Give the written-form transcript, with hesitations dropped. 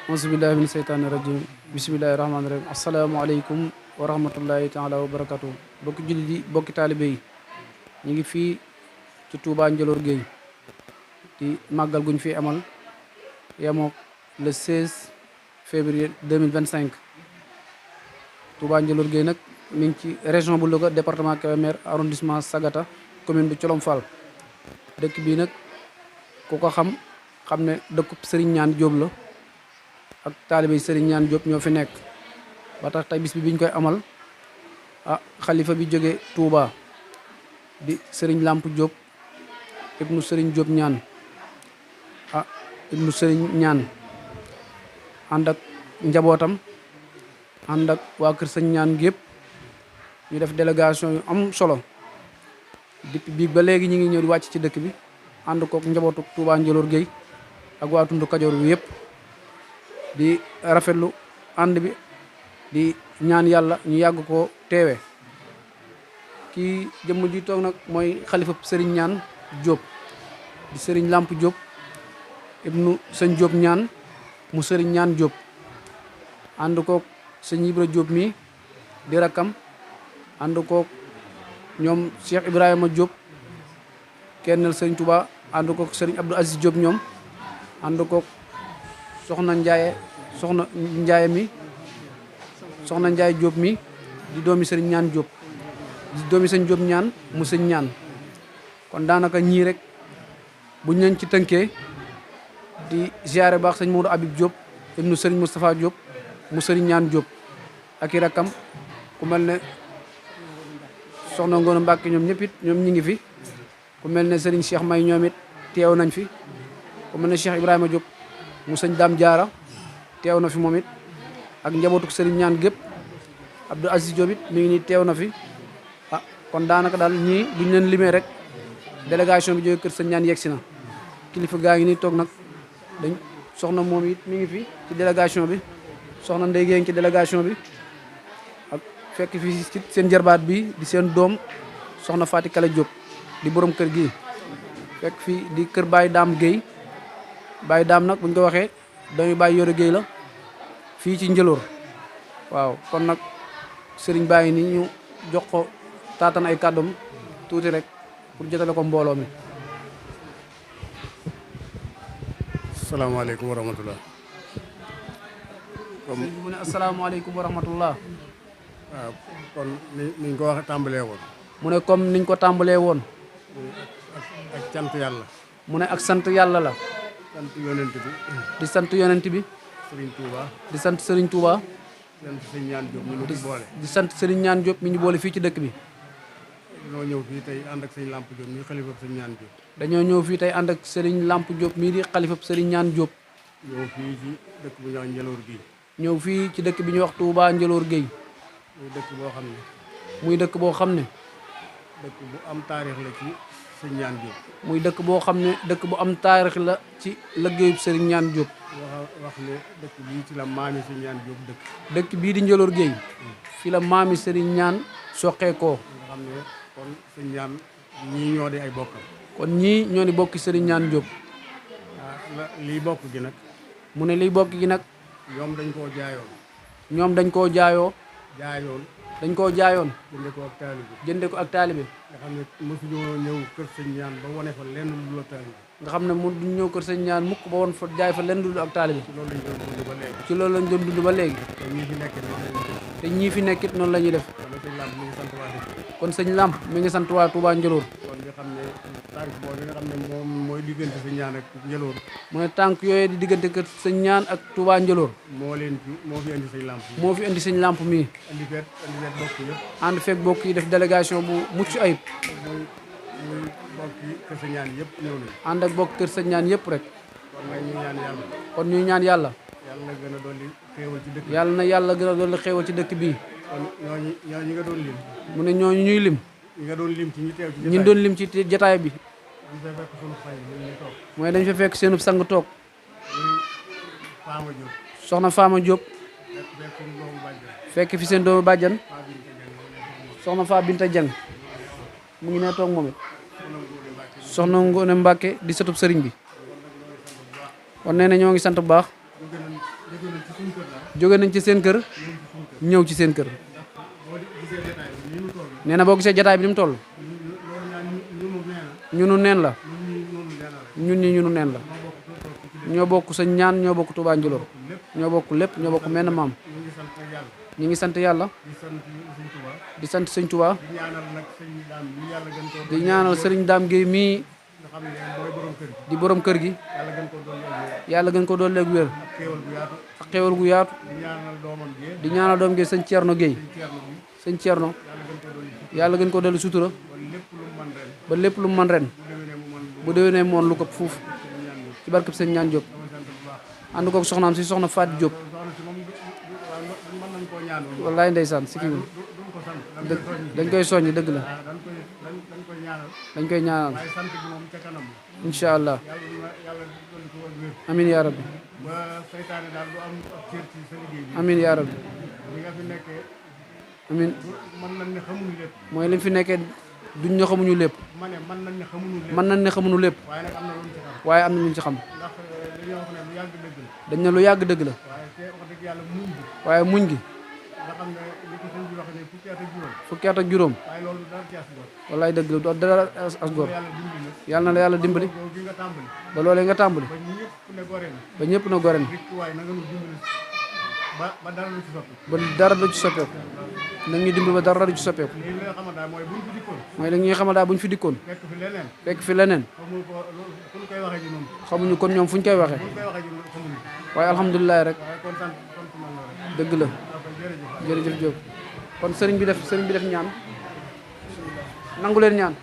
auzubillahi min seytaani rajim bismillahi rahmaani rahim asalaamaaleykum wa rahmatullahi taala wa barakatu bokki jullit yi bokki taalibe yi ñu ngi fii ci Touba Ndiolor Gueye di màggal guñ fi amal yemook le 16 février 2025 Touba Ndiolor Gueye nag mi ngi ci région bu Louga département Kébémer arrondissement Sagata commune bu Colom Fall dëkk bii nag ku ko xam ne dëkkub Serigne Ñaan Diop la ak taalibe Serigne Ñaan Diop ñoo fi nekk ba tax tey bis bi biñ koy amal xalifa bi jóge Touba di Serigne Lamp Diop ibnu Serigne Diop ñaan ibnu Serigne ñaan ànd ak njabootam ànd ak waa kër Serigne Ñaan gépp ñu def délégation yu am solo depuis bii ba léegi ñu ngi ñëw di wàcc ci dëkk bi ànd kook njabootu Touba Ndiolor Gueye ak waa tundu Kajoor bi yëpp di rafetlu ànd bi di ñaan yàlla ñu yàgg ko teewe kii jëmm ji toog nag mooy xalifa Serigne Ñaan Diop di Serigne Lamp Diop ibnu sëñ Diop ñaan mu Serigne Ñaan Diop ànd kook sëñ Ibra Diop mi di rakkam ànd kook ñoom Cheikh Ibrahima Diop kennel sëñ Touba ànd kook Serigne Abdou Aziz Diop ñoom ànd kook soxna Ndiaye Diop mi di doomi Serigne Ñaan Diop di doomi sëñ Diop ñaan mu sëñ ñaan kon daanaka ñii rek buñ leen ci tënkee di ziare baax sëñ Modou Habib Diop ibnu Serigne Moustapha Diop mu Serigne Ñaan Diop ak i rakkam ku mel ne soxna Ngoone Mbàkke ñoom ñëpp it ñoom ñi ngi fi ku mel ne Serigne Cheikh May ñoom it teew nañ fi ku mel ne Cheikh Ibrahima Diop mu sëñ Dame Diarra teew na fi moom it ak njabootuk Serigne Ñaan gépp Abdou Aziz Diop it mi ngi nii teew na fi kon daanaka daal ñii buñ leen limee rek délégation bi jóge kër sëñ Ñaan yegsi na kilifa gaa ngi nii toog nag dañ soxna moom it mi ngi fi ci délégation bi soxna Ndeye Gueye ci délégation bi ak fekk fi ci seen jarbaat bi di seen doom soxna Fati Kala Diop di borom kër gi fekk fi di kër Baye Dame Gueye Baye Dame nag buñ ko waxee doomi Baye Yoro Gueye la fii ci Ndiolor waaw kon nag sëriñ bàyyi ni ñu jox ko taatan ay kàddoom tuuti rek pour jotale ko mbooloo mi. asalaamaaleykum wa rahmatulah. mu ne asalaamaaleykum wa rahmatullah. waaw kon niñ ko wax tàmbalee woon. mu ne comme niñ ko tàmbalee woon. ak cant yàlla. mu ne ak sant yàlla la. sant yonent bi. di sant yonent bi. Serigne Touba. di sant Serigne Touba. di sant Serigne Ñaan Diop mi ñu boole. di sant Serigne Ñaan Diop mi ñu boole fii ci dëkk bi. dañoo ñëw fii tey ànd ak Serigne Lamp Diop mi xalifa Serigne Ñaan Diop. dañoo ñëw fii tey ànd ak Serigne Lamp Diop mii di xalifa Serigne Ñaan Diop. ñëw fii ci dëkk bu ñuy wax Ndiolor Gueye. ñëw fii ci dëkk bi ñuy wax Touba Ndiolor Gueye. muy dëkk boo xam ne. muy dëkk boo xam ne. dëkk bu am taarix la ci Serigne Ñaan Diop. muy dëkk boo xam ne dëkk bu am taarix la ci liggéeyub Serigne Ñaan Diop. wax ne dëkk bii ci la maami Serigne Ñaan Diop dëkk. dëkk bii di Ndiolor Gueye. fi la maami Serigne Ñaan soqeekoo. nga xam ne kon Serigne Ñaan ñii ñoo di ay bokkam. kon ñii ñoo di bokki Serigne Ñaan Diop. lii bokk gi nag. mu ne liy bokk gi nag. ñoom dañ koo jaayoon. ñoom dañ koo jaayoo. dañ koo jaayoon. jënde ko ak taalibe. jënde ko ak taalibe. nga xam ne mosuñoo ñëw kër sëñ Ñaan ba wane fa lenn lu dul ak taalibe. nga xam ne mu duñ ñëw kër sëñ Ñaan mukk ba woon fa jaay fa lenn lu dul ak taalibe. ci loolu lañ doon dund ba léegi. ci loolu lañ doon dund ba léegi. te ñii fi nekkee noonu lañ te ñii fi nekkit noonu la ñuy def. kon sëñ Lamp mi ngi sant waa Touba Ndiolor. kon nga xam ne tànk boobu nga xam ne moom mooy diggante sëñ Ñaan ak Ndiolor. mu ne tànk yooyu di diggante kër sëñ Ñaan ak Touba Ndiolor. moo fi indi sëñ Lamp. moo fi indi sëñ Lamp mii. andi feet bokk yëpp. ànd fekk bokk yi def délégation bu mucc ayib. muy bokk yi kër sëñ Ñaan yëpp ñëw nañu. ànd ak bokk kër sëñ Ñaan yëpp rek. kon nag ñu ñaan yàlla. kon ñuy ñaan yàlla. yàlla na gën a dolli xéewal ci dëkk bi. yàlla na yàlla gën a dolli xéewal ci dëkk bii. kon ñooñu nga doon lim. mu ne ñooñu ñuy lim. ñi nga doon lim ci ñi teew ci ñi doon lim ci jataay bi. dañ fa fekk sunu xay ñu toog. mooy dañ fa fekk seenub sang toog. muy Fama Diop. soxna Fama Diop. fekk fi seen doomu bàjjan. soxna Fa Binta Dieng mu ngi ne toog moom it. soxna Ngoone Mbàkke di sëtub sëriñ bi. kon nee na ñoo ngi sant bu baax. jóge nañ ci seen kër ñëw ci seen kër. nee na boo gisee jataay bi ni mu toll. ñunu neen la. ñun ñi ñunu neen la. ñoo bokk sëñ ñaan ñoo bokk Touba Njulóor ñoo bokk lépp ñoo bokk menn maam. ñu ngi sant yàlla. di sant sëñ Touba. di ñaanal sëriñ Dame Gueye mii di borom kër gi. yàlla gën ko doon léegi wér. ak xéewal gu yaatu. di ñaanal doom gi sëñ Thierno Gueye. sëñ Thierno yàlla gën ko dolli sutura. ba lépp lu mu mën ren. bu déwénee mu woon lu ko fuuf. ci barkeb sëñ ñaan Diop. ànd koog soxnaam si soxna Faat Diop. wallaay ndeysaan si kii dañ koy soññ dëgg la. dañ koy ñaanal. incha allah. amin yaa rabbi. amin yaa rabbi. amin mooy li fi nekkee duñ ne xamuñu lépp. mën nañ ne xamuñu lépp. waaye am na lu ñu ci xam. dañ ne lu yàgg dëgg la. waaye muñ gi. fukki at ak juróom. wallaay dëgg la du dara as góor. yàlla na la yàlla dimbali. ba loolee nga tàmbali. ba ñëpp na gore na. ba dara du ci soppeeku. nag ñu dimbali ba dara du ci soppeeku. mooy li ñuy xamal daal bu ñu fi dikkoon. fekk fi leneen. xamuñu kon ñoom fu ñu koy waxee. waaye alhamdulilah rek. dëgg la. jërëjëf Diop. kon sëriñ bi def ñaan. nangu leen ñaan.